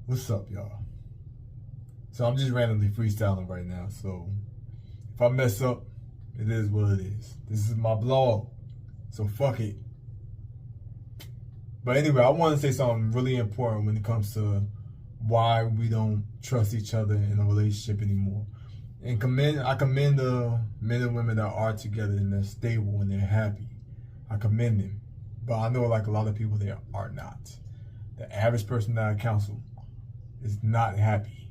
What's up, y'all? So I'm just randomly freestyling right now. So if I mess up, it is what it is. This is my blog, so fuck it. But anyway, I want to say something really important when it comes to why we don't trust each other in a relationship anymore. And I commend the men and women that are together and they're stable and they're happy. I commend them. But I know like a lot of people there are not. The average person that I counsel is not happy.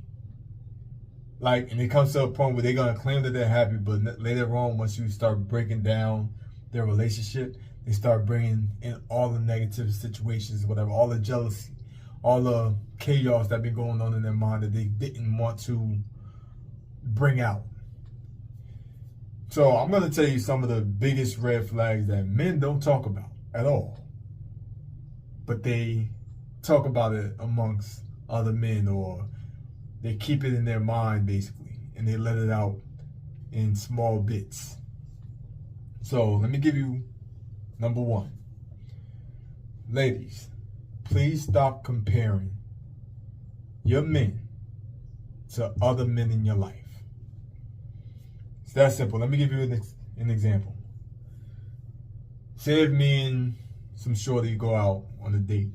Like, and it comes to a point where they're gonna claim that they're happy, but later on, once you start breaking down their relationship, they start bringing in all the negative situations, whatever, all the jealousy, all the chaos that been going on in their mind that they didn't want to bring out. So I'm gonna tell you some of the biggest red flags that men don't talk about at all, but they talk about it amongst other men, or they keep it in their mind basically, and they let it out in small bits. So let me give you number one. Ladies, please stop comparing your men to other men in your life. It's that simple. Let me give you an example. Say if me and some shorty go out on a date,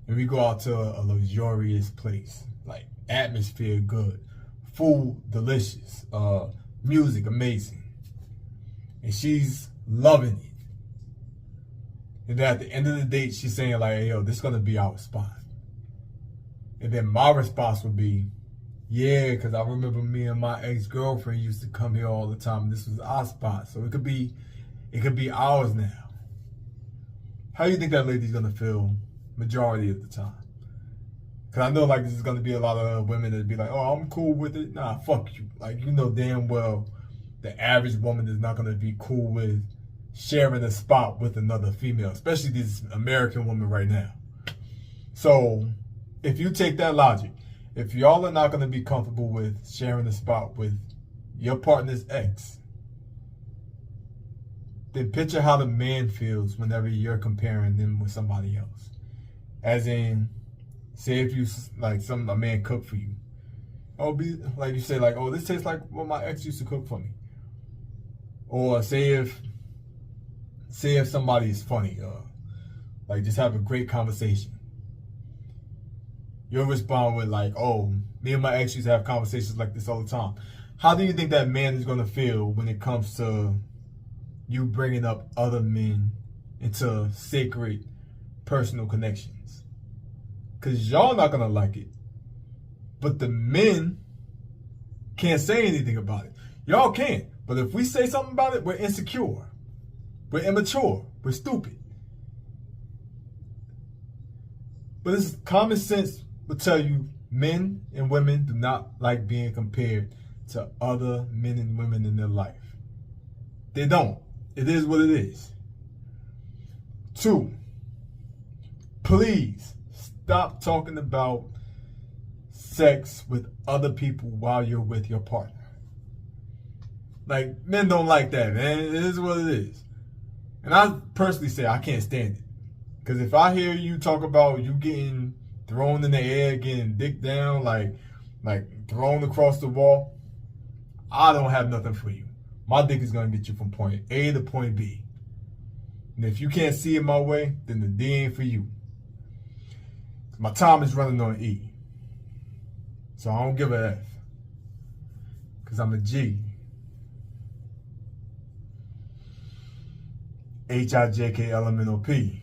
and we go out to a luxurious place, like atmosphere good, food delicious, music amazing, and she's loving it. And then at the end of the date, she's saying like, hey, yo, this is gonna be our spot. And then my response would be, yeah, because I remember me and my ex-girlfriend used to come here all the time, and this was our spot. So it could be ours now. How do you think that lady's gonna feel majority of the time? Because I know like this is gonna be a lot of women that be like, oh, I'm cool with it. Nah, fuck you. Like, you know damn well the average woman is not gonna be cool with sharing a spot with another female, especially these American women right now. So if you take that logic, if y'all are not gonna be comfortable with sharing a spot with your partner's ex, then picture how the man feels whenever you're comparing them with somebody else. As in, say if you like a man cook for you, oh, be like you say like, oh, this tastes like what my ex used to cook for me. Or say if somebody is funny, like just have a great conversation. You'll respond with like, oh, me and my ex used to have conversations like this all the time. How do you think that man is gonna feel when it comes to you bringing up other men into sacred personal connections? Because y'all not gonna like it, but the men can't say anything about it. Y'all can't, but if we say something about it, we're insecure, we're immature, we're stupid. But this common sense will tell you men and women do not like being compared to other men and women in their life. They don't. It is what it is. 2, please stop talking about sex with other people while you're with your partner. Like, men don't like that, man. It is what it is. And I personally say I can't stand it. Because if I hear you talk about you getting thrown in the air, getting dick down, like thrown across the wall, I don't have nothing for you. My dick is going to get you from point A to point B. And if you can't see it my way, then the D ain't for you. My time is running on E. So I don't give a F. Because I'm a G. HIJKLMNOP.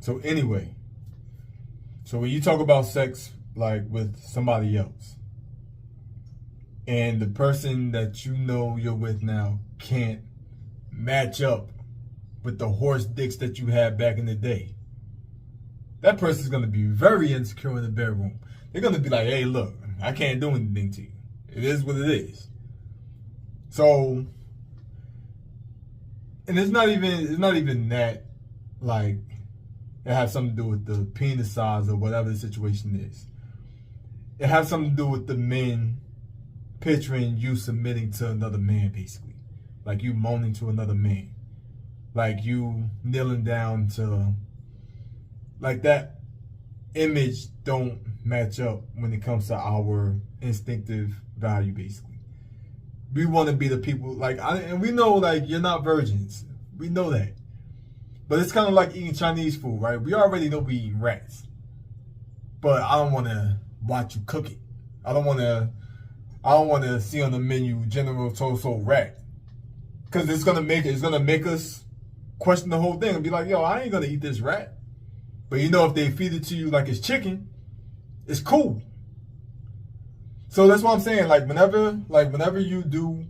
So anyway, so when you talk about sex like with somebody else, and the person that you know you're with now can't match up with the horse dicks that you had back in the day, that person's gonna be very insecure in the bedroom. They're gonna be like, hey, look, I can't do anything to you. It is what it is. So, and it's not even that, like, it has something to do with the penis size or whatever the situation is. It has something to do with the men picturing you submitting to another man, basically. Like you moaning to another man. like you kneeling down to, like that image don't match up when it comes to our instinctive value. Basically, we want to be the people, like, and we know, like, you're not virgins, we know that, but it's kind of like eating Chinese food, right? We already know we eat rats, but I don't want to watch you cook it. I don't want to see on the menu General Tso rat, because it's gonna make us question the whole thing and be like, yo, I ain't gonna eat this rat. But you know, if they feed it to you like it's chicken, it's cool. So that's what I'm saying. Like whenever you do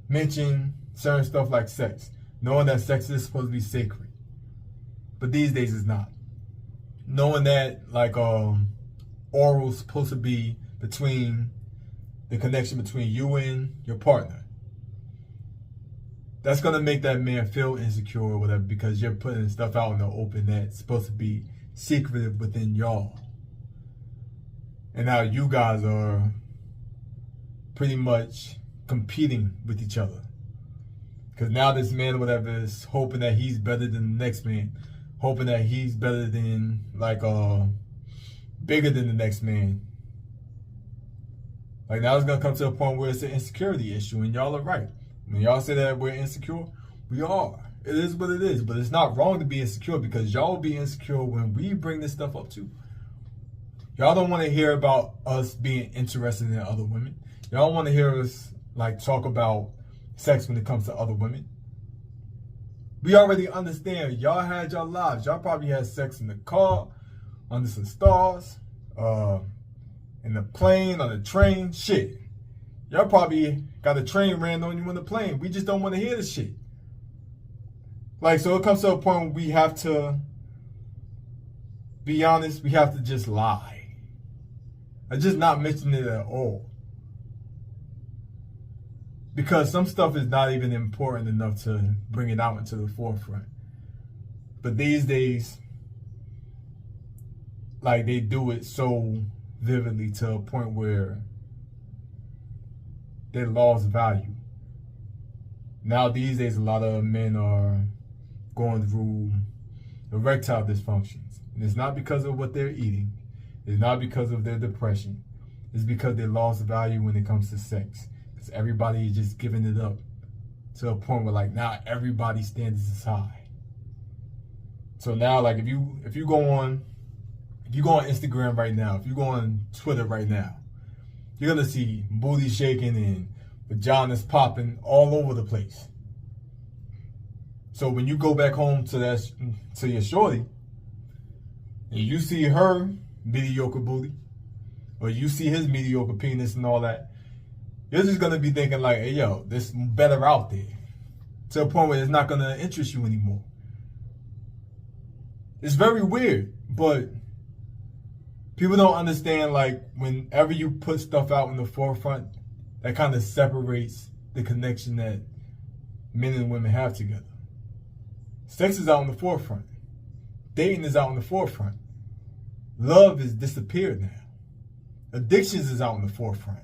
mention certain stuff like sex, knowing that sex is supposed to be sacred, but these days it's not. Knowing that, like, oral is supposed to be between the connection between you and your partner. That's gonna make that man feel insecure or whatever, because you're putting stuff out in the open that's supposed to be secretive within y'all. And now you guys are pretty much competing with each other. Because now this man or whatever is hoping that he's better than the next man. Hoping that he's better than, like, bigger than the next man. Like, now it's going to come to a point where it's an insecurity issue, and y'all are right. When y'all say that we're insecure, we are. It is what it is, but it's not wrong to be insecure, because y'all will be insecure when we bring this stuff up too. Y'all don't want to hear about us being interested in other women. Y'all want to hear us, like, talk about sex when it comes to other women. We already understand. Y'all had your lives. Y'all probably had sex in the car, under some stars, in the plane, on the train, shit. Y'all probably got a train ran on you on the plane. We just don't want to hear the shit. Like, so it comes to a point where we have to be honest, we have to just lie. I just not mention it at all. Because some stuff is not even important enough to bring it out into the forefront. But these days, like, they do it so vividly to a point where they lost value. Now these days, a lot of men are going through erectile dysfunctions. And it's not because of what they're eating. It's not because of their depression. It's because they lost value when it comes to sex. Because everybody is just giving it up to a point where, like, now everybody's standards is high. So now, like, if you go on Instagram right now, if you go on Twitter right now, you're gonna see booty shaking and vaginas popping all over the place. So when you go back home to your shorty, and you see her mediocre booty, or you see his mediocre penis and all that, you're just gonna be thinking like, hey, yo, there's better out there. To a point where it's not gonna interest you anymore. It's very weird, but people don't understand, like, whenever you put stuff out in the forefront, that kind of separates the connection that men and women have together. Sex is out in the forefront. Dating is out in the forefront. Love has disappeared now. Addictions is out in the forefront.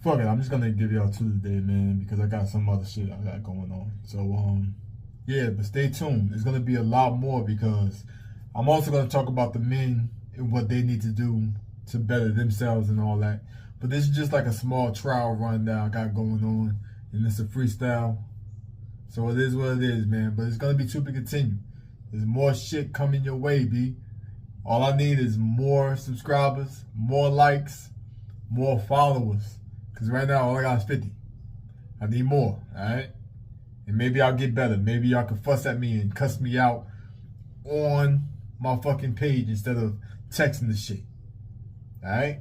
Fuck it, I'm just gonna give y'all two today, man, because I got some other shit I got going on. So, yeah, but stay tuned. There's gonna be a lot more, because I'm also gonna talk about the men and what they need to do to better themselves and all that. But this is just like a small trial run that I got going on, and it's a freestyle. So it is what it is, man. But it's gonna be to be continued. There's more shit coming your way, B. All I need is more subscribers, more likes, more followers. Because right now, all I got is 50. I need more, all right? And maybe I'll get better. Maybe y'all can fuss at me and cuss me out on my fucking page instead of texting the shit. All right?